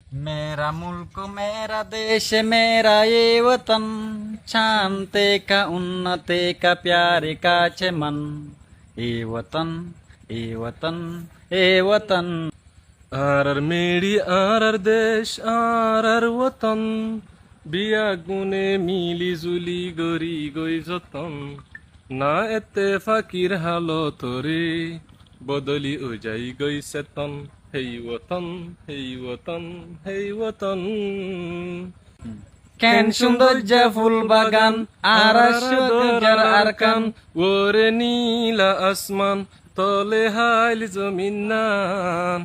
मेरा मुल्क मेरा देश मेरा ये वतन शांति का उन्नति का प्यारे का चमन ए वतन ए वतन ए वतन আর মেরি আর দেশ আর ওতন বিয়া গুনে মিলি জুলি গরি গই যতন না এতে ফাকির হালত রে বদলি ও যাই গই চেতন হেই ওতন হেই ওতন হেই ওতন কেন সৌন্দর্য ফুল বাগান আর সৌন্দর্যের আরকান ওরে নীলা আসমান তলে হাইল জমিনান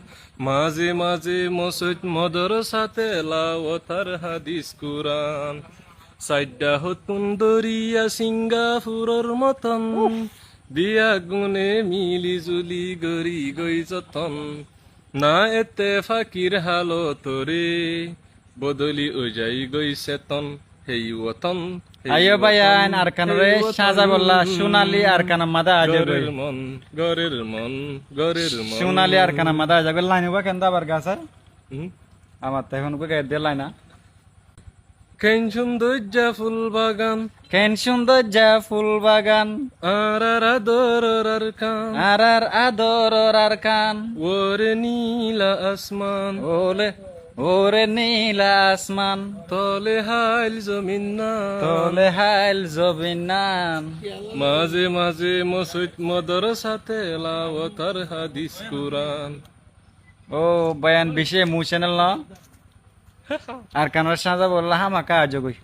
মাঝে মাঝে মসজিদ মদরসাতে লাওয়াতার হাদিস কুরআন সাইডা হতুন দরিয়া সিঙ্গাপুরের মতন বিয়া গুনে মিলি জুলি গরি গই যতন না এতে ফাকির হালত রে বদলি ও যাই গই চেতন হেই ওতন আইও বায়ান আরকান রে সাজা বল্লা সোনালি আরকান মাদা আজে গরের মন গরের মন গরের মন সোনালি আরকান মাদা আজে লাইন হবা কেন দাবার গাছার হুম? আমার তো এখন কই দে লাইনা কেন সৌন্দর্য ফুল বাগান কেন সৌন্দর্য ফুল বাগান আর আদর আর কান আর আদর আরকান ওরে নীলা আসমান ওলে ওরে নীলা আসমান তলে হাইল জমিন না তোলে হাইল জবিনান মাঝে মাঝে মসজিদ মদরসাতে লাওয়াতার হাদিস কুরআন ও বয়ান বিশে মু চ্যানেল না আর কানার সাজা বললা হামাকা আজ গই